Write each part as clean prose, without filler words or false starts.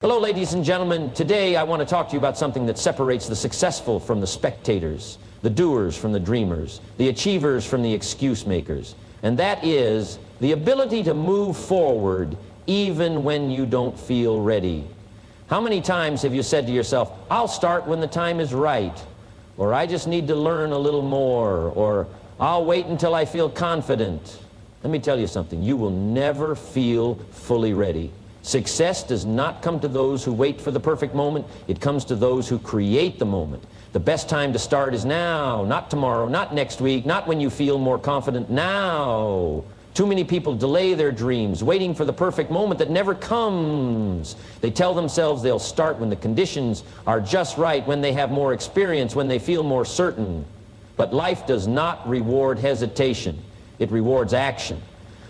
Hello, ladies and gentlemen. Today I want to talk to you about something that separates the successful from the spectators, the doers from the dreamers, the achievers from the excuse makers. And that is the ability to move forward even when you don't feel ready. How many times have you said to yourself, I'll start when the time is right, or I just need to learn a little more, or I'll wait until I feel confident? Let me tell you something. You will never feel fully ready. Success does not come to those who wait for the perfect moment. It comes to those who create the moment. The best time to start is now, not tomorrow, not next week, not when you feel more confident. Now. Too many people delay their dreams, waiting for the perfect moment that never comes. They tell themselves they'll start when the conditions are just right, when they have more experience, when they feel more certain. But life does not reward hesitation. It rewards action.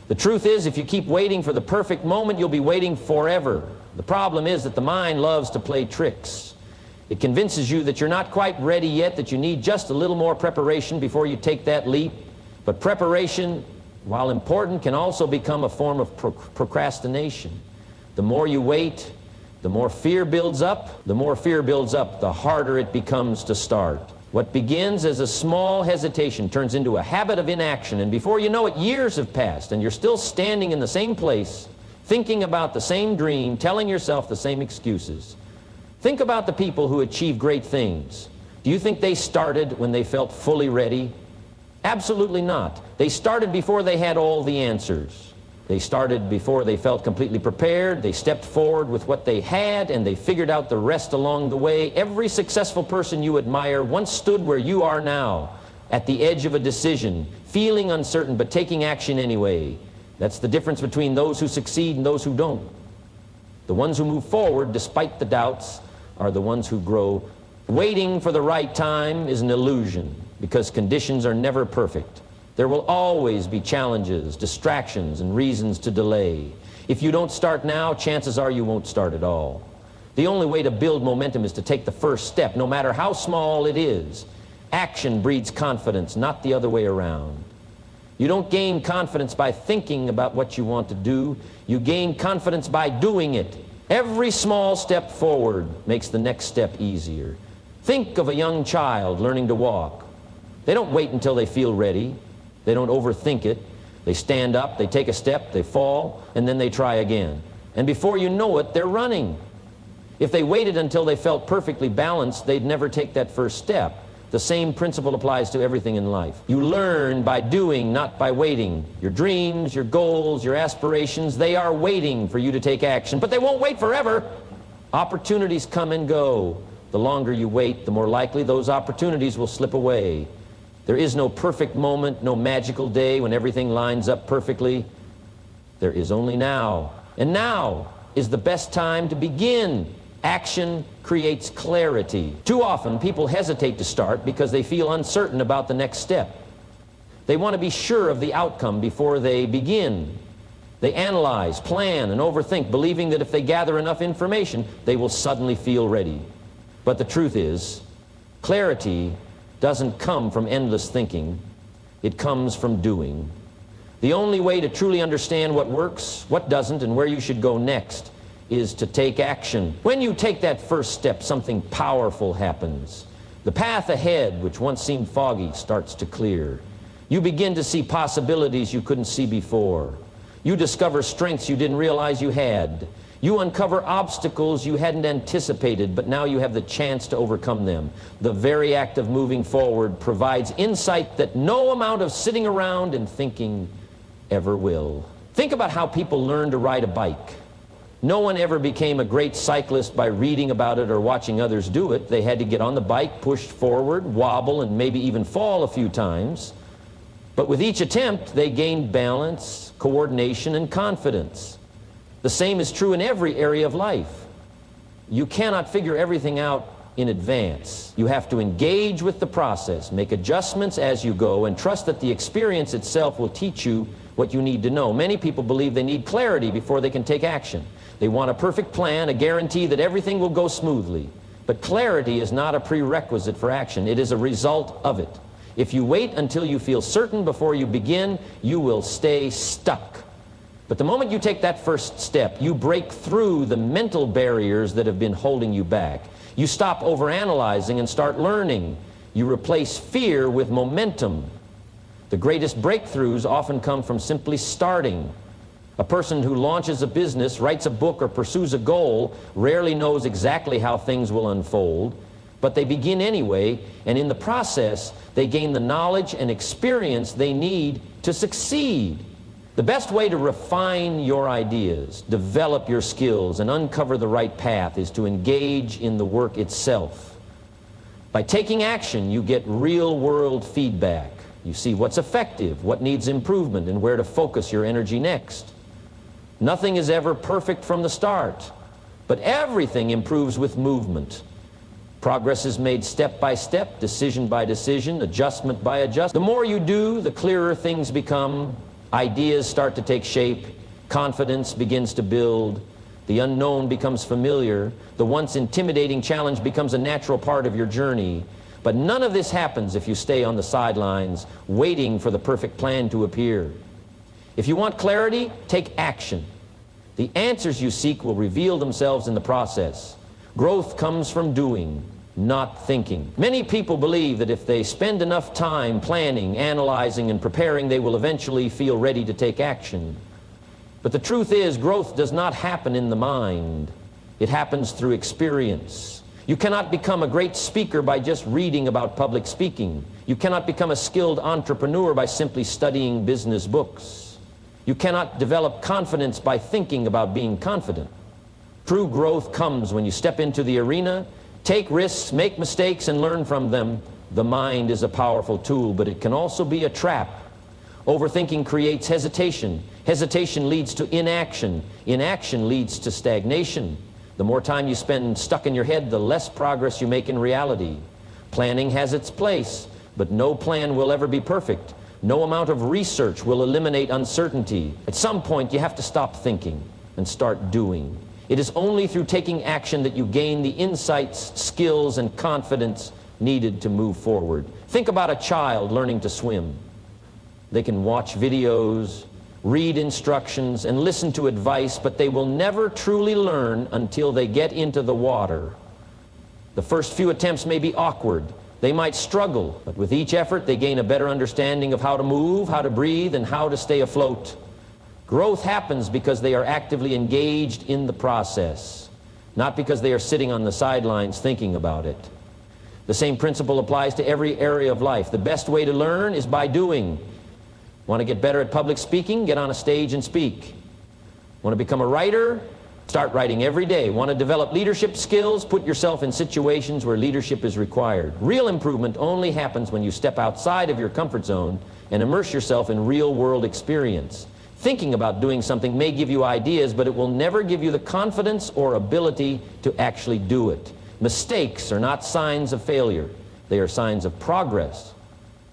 The truth is, if you keep waiting for the perfect moment, you'll be waiting forever. The problem is that the mind loves to play tricks. It convinces you that you're not quite ready yet, that you need just a little more preparation before you take that leap. But preparation, while important, can also become a form of procrastination. The more you wait, the more fear builds up. The more fear builds up, the harder it becomes to start. What begins as a small hesitation turns into a habit of inaction, and before you know it, years have passed, and you're still standing in the same place, thinking about the same dream, telling yourself the same excuses. Think about the people who achieve great things. Do you think they started when they felt fully ready? Absolutely not. They started before they had all the answers. They started before they felt completely prepared. They stepped forward with what they had, and they figured out the rest along the way. Every successful person you admire once stood where you are now, at the edge of a decision, feeling uncertain but taking action anyway. That's the difference between those who succeed and those who don't. The ones who move forward despite the doubts are the ones who grow. Waiting for the right time is an illusion, because conditions are never perfect. There will always be challenges, distractions, and reasons to delay. If you don't start now, chances are you won't start at all. The only way to build momentum is to take the first step, no matter how small it is. Action breeds confidence, not the other way around. You don't gain confidence by thinking about what you want to do. You gain confidence by doing it. Every small step forward makes the next step easier. Think of a young child learning to walk. They don't wait until they feel ready. They don't overthink it. They stand up, they take a step, they fall, and then they try again. And before you know it, they're running. If they waited until they felt perfectly balanced, they'd never take that first step. The same principle applies to everything in life. You learn by doing, not by waiting. Your dreams, your goals, your aspirations, they are waiting for you to take action. But they won't wait forever. Opportunities come and go. The longer you wait, the more likely those opportunities will slip away. There is no perfect moment, no magical day when everything lines up perfectly. There is only now. And now is the best time to begin. Action creates clarity. Too often people hesitate to start because they feel uncertain about the next step. They want to be sure of the outcome before they begin. They analyze, plan, and overthink, believing that if they gather enough information, they will suddenly feel ready. But the truth is, clarity doesn't come from endless thinking. It comes from doing. The only way to truly understand what works, what doesn't, and where you should go next is to take action. When you take that first step, something powerful happens. The path ahead, which once seemed foggy, starts to clear. You begin to see possibilities you couldn't see before. You discover strengths you didn't realize you had. You uncover obstacles you hadn't anticipated, but now you have the chance to overcome them. The very act of moving forward provides insight that no amount of sitting around and thinking ever will. Think about how people learn to ride a bike. No one ever became a great cyclist by reading about it or watching others do it. They had to get on the bike, push forward, wobble, and maybe even fall a few times. But with each attempt, they gained balance, coordination, and confidence. The same is true in every area of life. You cannot figure everything out in advance. You have to engage with the process, make adjustments as you go, and trust that the experience itself will teach you what you need to know. Many people believe they need clarity before they can take action. They want a perfect plan, a guarantee that everything will go smoothly. But clarity is not a prerequisite for action. It is a result of it. If you wait until you feel certain before you begin, you will stay stuck. But the moment you take that first step, you break through the mental barriers that have been holding you back. You stop overanalyzing and start learning. You replace fear with momentum. The greatest breakthroughs often come from simply starting. A person who launches a business, writes a book, or pursues a goal rarely knows exactly how things will unfold, but they begin anyway, and in the process, they gain the knowledge and experience they need to succeed. The best way to refine your ideas, develop your skills, and uncover the right path is to engage in the work itself. By taking action, you get real-world feedback. You see what's effective, what needs improvement, and where to focus your energy next. Nothing is ever perfect from the start, but everything improves with movement. Progress is made step by step, decision by decision, adjustment by adjustment. The more you do, the clearer things become. Ideas start to take shape, confidence begins to build, the unknown becomes familiar, the once intimidating challenge becomes a natural part of your journey. But none of this happens if you stay on the sidelines, waiting for the perfect plan to appear. If you want clarity, take action. The answers you seek will reveal themselves in the process. Growth comes from doing, not thinking. Many people believe that if they spend enough time planning, analyzing, and preparing, they will eventually feel ready to take action. But the truth is, growth does not happen in the mind. It happens through experience. You cannot become a great speaker by just reading about public speaking. You cannot become a skilled entrepreneur by simply studying business books. You cannot develop confidence by thinking about being confident. True growth comes when you step into the arena, take risks, make mistakes, and learn from them. The mind is a powerful tool, but it can also be a trap. Overthinking creates hesitation. Hesitation leads to inaction. Inaction leads to stagnation. The more time you spend stuck in your head, the less progress you make in reality. Planning has its place, but no plan will ever be perfect. No amount of research will eliminate uncertainty. At some point, you have to stop thinking and start doing. It is only through taking action that you gain the insights, skills, and confidence needed to move forward. Think about a child learning to swim. They can watch videos, read instructions, and listen to advice, but they will never truly learn until they get into the water. The first few attempts may be awkward. They might struggle, but with each effort they gain a better understanding of how to move, how to breathe, and how to stay afloat. Growth happens because they are actively engaged in the process, not because they are sitting on the sidelines thinking about it. The same principle applies to every area of life. The best way to learn is by doing. Want to get better at public speaking? Get on a stage and speak. Want to become a writer? Start writing every day. Want to develop leadership skills? Put yourself in situations where leadership is required. Real improvement only happens when you step outside of your comfort zone and immerse yourself in real-world experience. Thinking about doing something may give you ideas, but it will never give you the confidence or ability to actually do it. Mistakes are not signs of failure. They are signs of progress.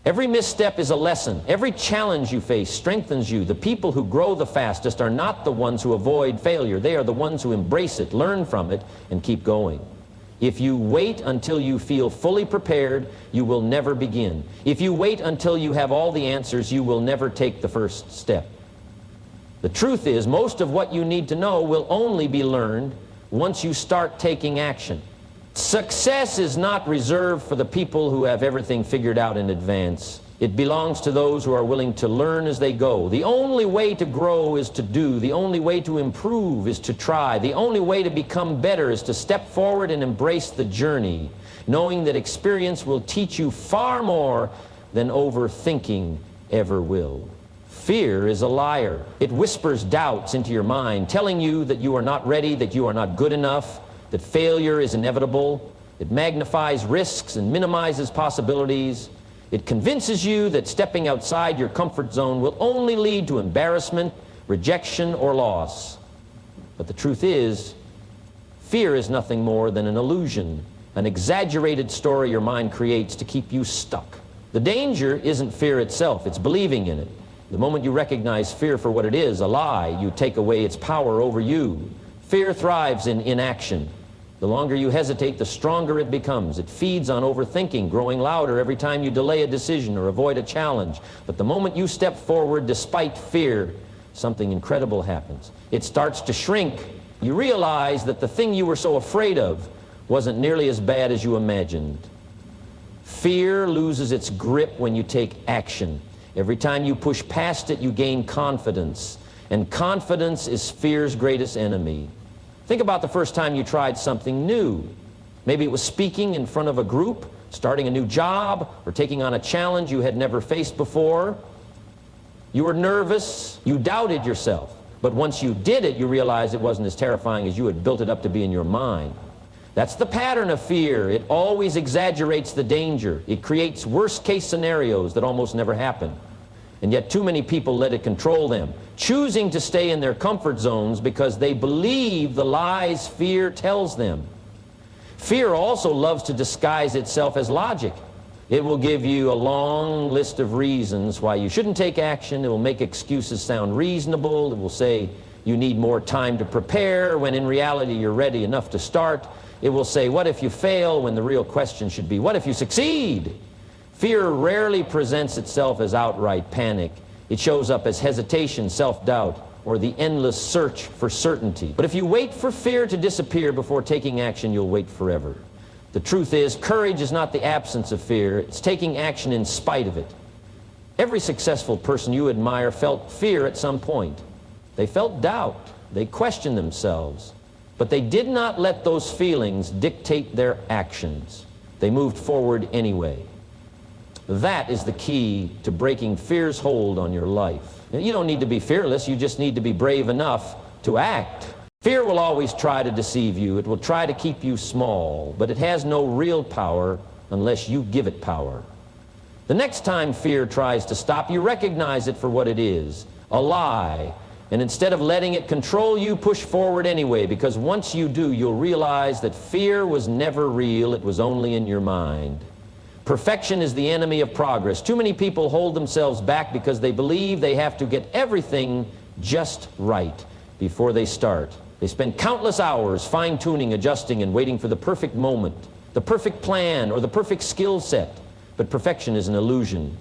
Every misstep is a lesson. Every challenge you face strengthens you. The people who grow the fastest are not the ones who avoid failure. They are the ones who embrace it, learn from it, and keep going. If you wait until you feel fully prepared, you will never begin. If you wait until you have all the answers, you will never take the first step. The truth is, most of what you need to know will only be learned once you start taking action. Success is not reserved for the people who have everything figured out in advance. It belongs to those who are willing to learn as they go. The only way to grow is to do. The only way to improve is to try. The only way to become better is to step forward and embrace the journey, knowing that experience will teach you far more than overthinking ever will. Fear is a liar. It whispers doubts into your mind, telling you that you are not ready, that you are not good enough, that failure is inevitable. It magnifies risks and minimizes possibilities. It convinces you that stepping outside your comfort zone will only lead to embarrassment, rejection, or loss. But the truth is, fear is nothing more than an illusion, an exaggerated story your mind creates to keep you stuck. The danger isn't fear itself, it's believing in it. The moment you recognize fear for what it is, a lie, you take away its power over you. Fear thrives in inaction. The longer you hesitate, the stronger it becomes. It feeds on overthinking, growing louder every time you delay a decision or avoid a challenge. But the moment you step forward despite fear, something incredible happens. It starts to shrink. You realize that the thing you were so afraid of wasn't nearly as bad as you imagined. Fear loses its grip when you take action. Every time you push past it, you gain confidence. And confidence is fear's greatest enemy. Think about the first time you tried something new. Maybe it was speaking in front of a group, starting a new job, or taking on a challenge you had never faced before. You were nervous, you doubted yourself. But once you did it, you realized it wasn't as terrifying as you had built it up to be in your mind. That's the pattern of fear. It always exaggerates the danger. It creates worst-case scenarios that almost never happen. And yet too many people let it control them, choosing to stay in their comfort zones because they believe the lies fear tells them. Fear also loves to disguise itself as logic. It will give you a long list of reasons why you shouldn't take action. It will make excuses sound reasonable. It will say you need more time to prepare when in reality you're ready enough to start. It will say, what if you fail, when the real question should be, what if you succeed? Fear rarely presents itself as outright panic. It shows up as hesitation, self-doubt, or the endless search for certainty. But if you wait for fear to disappear before taking action, you'll wait forever. The truth is, courage is not the absence of fear. It's taking action in spite of it. Every successful person you admire felt fear at some point. They felt doubt. They questioned themselves. But they did not let those feelings dictate their actions. They moved forward anyway. That is the key to breaking fear's hold on your life. You don't need to be fearless, you just need to be brave enough to act. Fear will always try to deceive you. It will try to keep you small, but it has no real power unless you give it power. The next time fear tries to stop you, recognize it for what it is, a lie. And instead of letting it control you, push forward anyway, because once you do, you'll realize that fear was never real, it was only in your mind. Perfection is the enemy of progress. Too many people hold themselves back because they believe they have to get everything just right before they start. They spend countless hours fine-tuning, adjusting, and waiting for the perfect moment, the perfect plan, or the perfect skill set. But perfection is an illusion.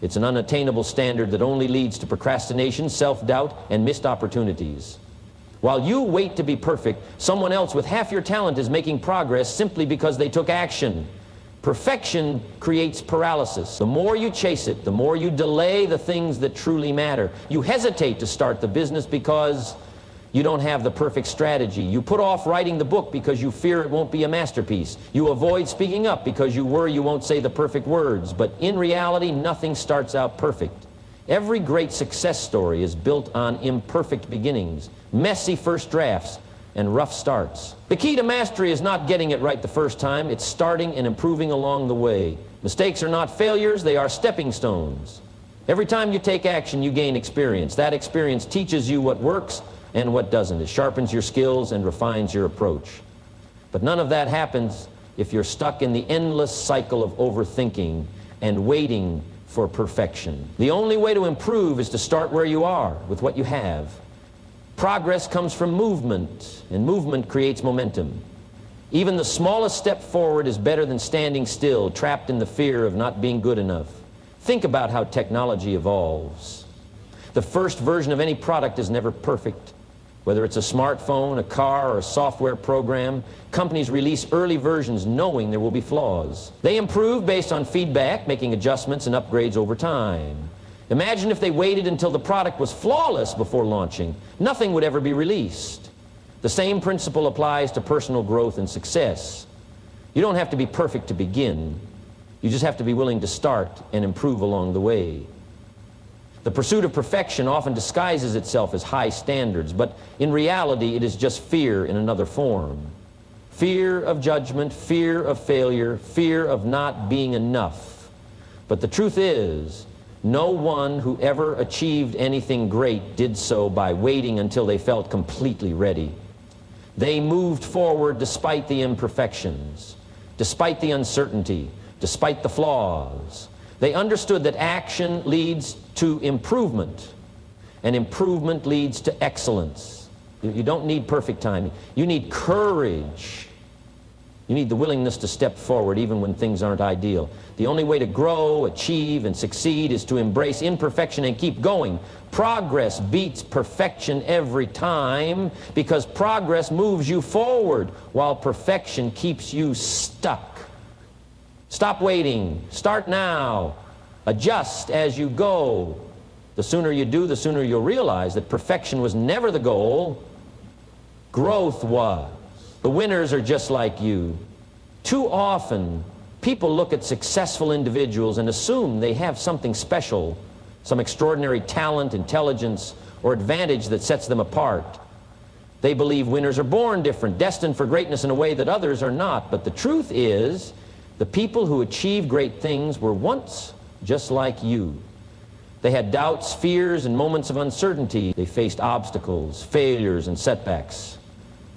It's an unattainable standard that only leads to procrastination, self-doubt, and missed opportunities. While you wait to be perfect, someone else with half your talent is making progress simply because they took action. Perfection creates paralysis. The more you chase it, the more you delay the things that truly matter. You hesitate to start the business because you don't have the perfect strategy. You put off writing the book because you fear it won't be a masterpiece. You avoid speaking up because you worry you won't say the perfect words. But in reality, nothing starts out perfect. Every great success story is built on imperfect beginnings, messy first drafts, and rough starts. The key to mastery is not getting it right the first time. It's starting and improving along the way. Mistakes are not failures, they are stepping stones. Every time you take action, you gain experience. That experience teaches you what works and what doesn't. It sharpens your skills and refines your approach. But none of that happens if you're stuck in the endless cycle of overthinking and waiting for perfection. The only way to improve is to start where you are, with what you have. Progress comes from movement, and movement creates momentum. Even the smallest step forward is better than standing still, trapped in the fear of not being good enough. Think about how technology evolves. The first version of any product is never perfect. Whether it's a smartphone, a car, or a software program, companies release early versions knowing there will be flaws. They improve based on feedback, making adjustments and upgrades over time. Imagine if they waited until the product was flawless before launching. Nothing would ever be released. The same principle applies to personal growth and success. You don't have to be perfect to begin. You just have to be willing to start and improve along the way. The pursuit of perfection often disguises itself as high standards, but in reality it is just fear in another form. Fear of judgment, fear of failure, fear of not being enough. But the truth is, no one who ever achieved anything great did so by waiting until they felt completely ready. They moved forward despite the imperfections, despite the uncertainty, despite the flaws. They understood that action leads to improvement, and improvement leads to excellence. You don't need perfect timing. You need courage. You need the willingness to step forward even when things aren't ideal. The only way to grow, achieve, and succeed is to embrace imperfection and keep going. Progress beats perfection every time because progress moves you forward while perfection keeps you stuck. Stop waiting. Start now. Adjust as you go. The sooner you do, the sooner you'll realize that perfection was never the goal. Growth was. The winners are just like you. Too often, people look at successful individuals and assume they have something special, some extraordinary talent, intelligence, or advantage that sets them apart. They believe winners are born different, destined for greatness in a way that others are not. But the truth is, the people who achieve great things were once just like you. They had doubts, fears, and moments of uncertainty. They faced obstacles, failures, and setbacks.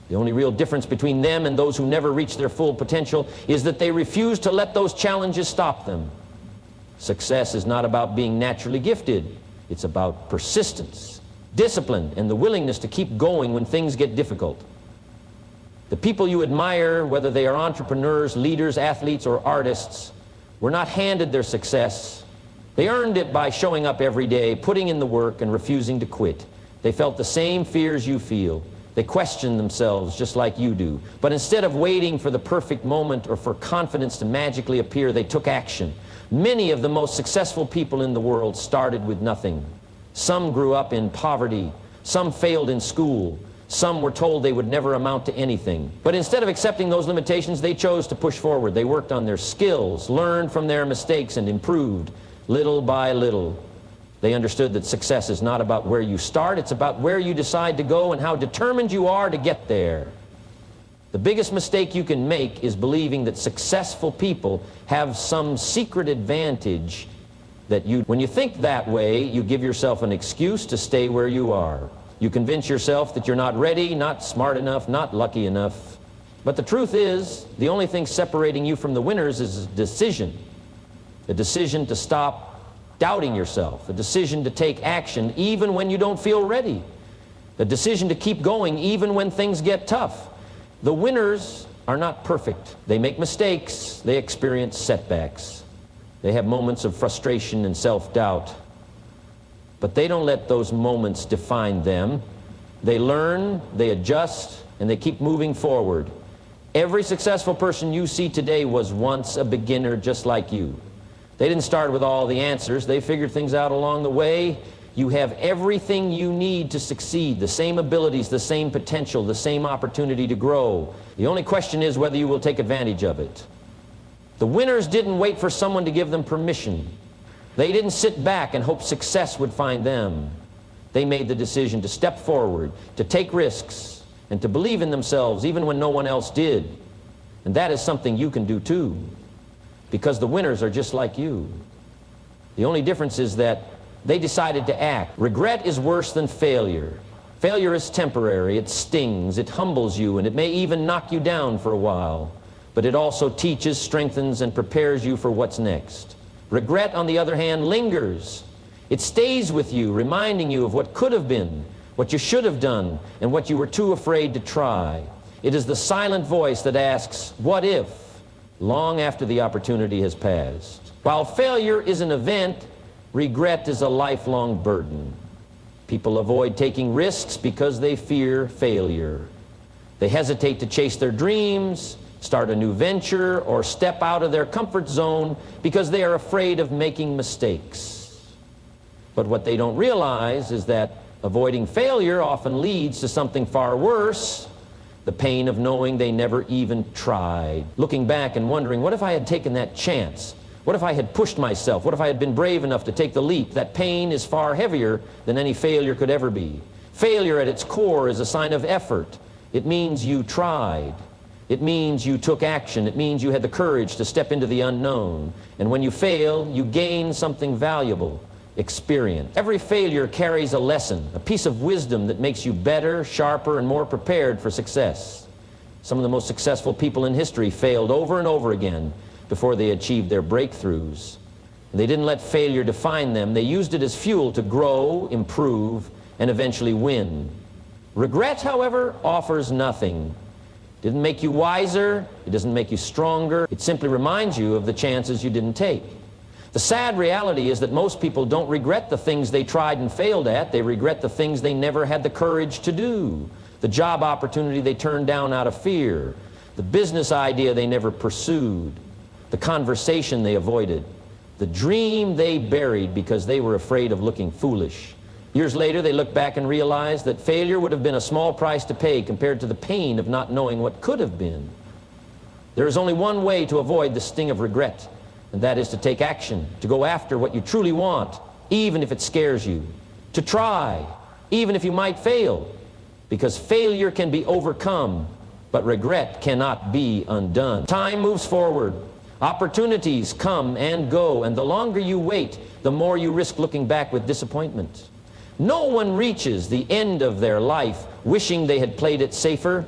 The only real difference between them and those who never reach their full potential is that they refuse to let those challenges stop them. Success is not about being naturally gifted. It's about persistence, discipline, and the willingness to keep going when things get difficult. The people you admire, whether they are entrepreneurs, leaders, athletes, or artists, were not handed their success. They earned it by showing up every day, putting in the work, and refusing to quit. They felt the same fears you feel. They questioned themselves just like you do. But instead of waiting for the perfect moment or for confidence to magically appear, they took action. Many of the most successful people in the world started with nothing. Some grew up in poverty. Some failed in school. Some were told they would never amount to anything. But instead of accepting those limitations, they chose to push forward. They worked on their skills, learned from their mistakes, and improved little by little. They understood that success is not about where you start, it's about where you decide to go and how determined you are to get there. The biggest mistake you can make is believing that successful people have some secret advantage that when you think that way, you give yourself an excuse to stay where you are. You convince yourself that you're not ready, not smart enough, not lucky enough. But the truth is, the only thing separating you from the winners is a decision to stop doubting yourself, a decision to take action even when you don't feel ready, a decision to keep going even when things get tough. The winners are not perfect. They make mistakes. They experience setbacks. They have moments of frustration and self-doubt. But they don't let those moments define them. They learn, they adjust, and they keep moving forward. Every successful person you see today was once a beginner just like you. They didn't start with all the answers. They figured things out along the way. You have everything you need to succeed, the same abilities, the same potential, the same opportunity to grow. The only question is whether you will take advantage of it. The winners didn't wait for someone to give them permission. They didn't sit back and hope success would find them. They made the decision to step forward, to take risks, and to believe in themselves even when no one else did. And that is something you can do too, because the winners are just like you. The only difference is that they decided to act. Regret is worse than failure. Failure is temporary, it stings, it humbles you, and it may even knock you down for a while. But it also teaches, strengthens, and prepares you for what's next. Regret, on the other hand, lingers. It stays with you, reminding you of what could have been, what you should have done, and what you were too afraid to try. It is the silent voice that asks, "What if?" long after the opportunity has passed. While failure is an event, regret is a lifelong burden. People avoid taking risks because they fear failure. They hesitate to chase their dreams, start a new venture, or step out of their comfort zone because they are afraid of making mistakes. But what they don't realize is that avoiding failure often leads to something far worse: the pain of knowing they never even tried. Looking back and wondering, what if I had taken that chance? What if I had pushed myself? What if I had been brave enough to take the leap? That pain is far heavier than any failure could ever be. Failure at its core is a sign of effort. It means you tried. It means you took action. It means you had the courage to step into the unknown. And when you fail, you gain something valuable: experience. Every failure carries a lesson, a piece of wisdom that makes you better, sharper, and more prepared for success. Some of the most successful people in history failed over and over again before they achieved their breakthroughs. They didn't let failure define them. They used it as fuel to grow, improve, and eventually win. Regret, however, offers nothing. It didn't make you wiser. It doesn't make you stronger. It simply reminds you of the chances you didn't take. The sad reality is that most people don't regret the things they tried and failed at. They regret the things they never had the courage to do. The job opportunity they turned down out of fear. The business idea they never pursued. The conversation they avoided. The dream they buried because they were afraid of looking foolish. Years later, they look back and realize that failure would have been a small price to pay compared to the pain of not knowing what could have been. There is only one way to avoid the sting of regret, and that is to take action, to go after what you truly want, even if it scares you, to try, even if you might fail, because failure can be overcome, but regret cannot be undone. Time moves forward. Opportunities come and go, and the longer you wait, the more you risk looking back with disappointment. No one reaches the end of their life wishing they had played it safer.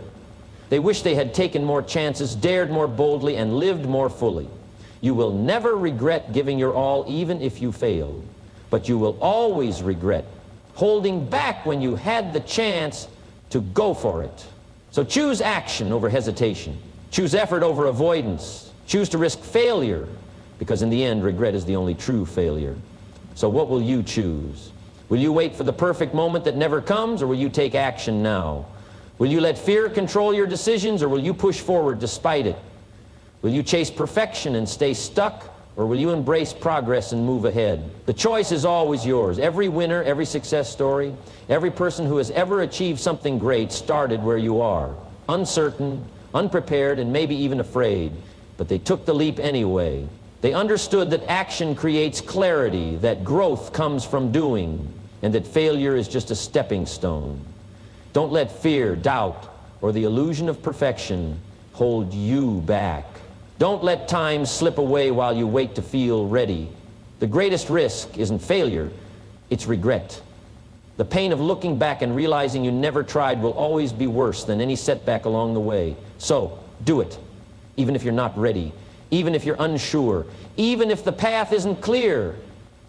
They wish they had taken more chances, dared more boldly, and lived more fully. You will never regret giving your all even if you fail, but you will always regret holding back when you had the chance to go for it. So choose action over hesitation. Choose effort over avoidance. Choose to risk failure, because in the end, regret is the only true failure. So what will you choose? Will you wait for the perfect moment that never comes, or will you take action now? Will you let fear control your decisions, or will you push forward despite it? Will you chase perfection and stay stuck, or will you embrace progress and move ahead? The choice is always yours. Every winner, every success story, every person who has ever achieved something great started where you are, uncertain, unprepared, and maybe even afraid, but they took the leap anyway. They understood that action creates clarity, that growth comes from doing, and that failure is just a stepping stone. Don't let fear, doubt, or the illusion of perfection hold you back. Don't let time slip away while you wait to feel ready. The greatest risk isn't failure, it's regret. The pain of looking back and realizing you never tried will always be worse than any setback along the way. So, do it, even if you're not ready, even if you're unsure, even if the path isn't clear.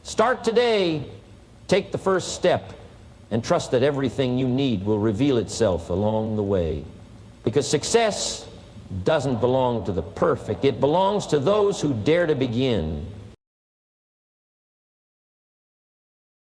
Start today. Take the first step and trust that everything you need will reveal itself along the way. Because success doesn't belong to the perfect. It belongs to those who dare to begin.